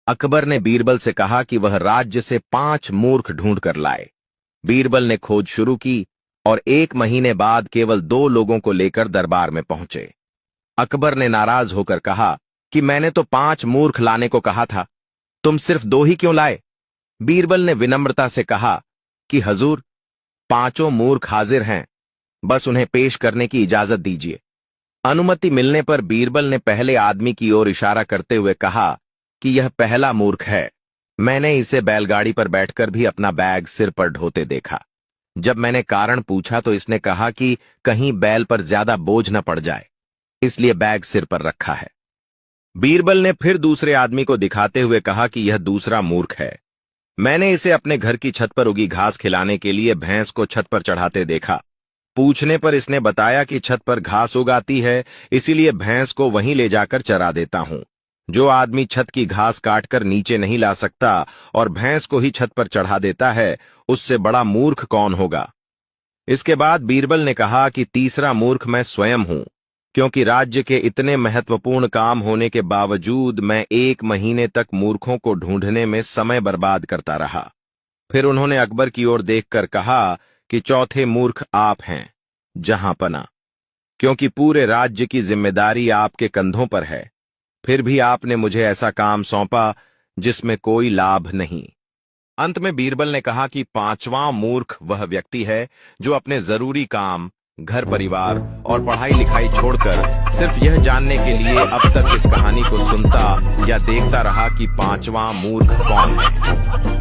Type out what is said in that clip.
अकबर ने बीरबल से कहा कि वह राज्य से 5 मूर्ख ढूंढ कर लाए। बीरबल ने खोज शुरू की और 1 महीने बाद केवल 2 लोगों को लेकर दरबार में पहुंचे। अकबर ने नाराज होकर कहा कि मैंने तो 5 मूर्ख लाने को कहा था, तुम सिर्फ 2 ही क्यों लाए? बीरबल ने विनम्रता से कहा कि हजूर, 5 मूर्ख हाजिर हैं, बस उन्हें पेश करने की इजाजत दीजिए। अनुमति मिलने पर बीरबल ने पहले आदमी की ओर इशारा करते हुए कहा कि यह पहला मूर्ख है। मैंने इसे बैलगाड़ी पर बैठकर भी अपना बैग सिर पर ढोते देखा। जब मैंने कारण पूछा तो इसने कहा कि कहीं बैल पर ज्यादा बोझ न पड़ जाए, इसलिए बैग सिर पर रखा है। बीरबल ने फिर दूसरे आदमी को दिखाते हुए कहा कि यह दूसरा मूर्ख है। मैंने इसे अपने घर की छत पर उगी घास खिलाने के लिए भैंस को छत पर चढ़ाते देखा। पूछने पर इसने बताया कि छत पर घास उगाती है, इसीलिए भैंस को वहीं ले जाकर चरा देता हूं। जो आदमी छत की घास काटकर नीचे नहीं ला सकता और भैंस को ही छत पर चढ़ा देता है, उससे बड़ा मूर्ख कौन होगा? इसके बाद बीरबल ने कहा कि तीसरा मूर्ख मैं स्वयं हूं, क्योंकि राज्य के इतने महत्वपूर्ण काम होने के बावजूद मैं 1 महीने तक मूर्खों को ढूंढने में समय बर्बाद करता रहा। फिर उन्होंने अकबर की ओर देखकर कहा कि चौथे मूर्ख आप हैं, जहांपना, क्योंकि पूरे राज्य की जिम्मेदारी आपके कंधों पर है, फिर भी आपने मुझे ऐसा काम सौंपा जिसमें कोई लाभ नहीं। अंत में बीरबल ने कहा कि 5वां मूर्ख वह व्यक्ति है जो अपने जरूरी काम, घर परिवार और पढ़ाई लिखाई छोड़कर सिर्फ यह जानने के लिए अब तक इस कहानी को सुनता या देखता रहा कि 5वां मूर्ख कौन है।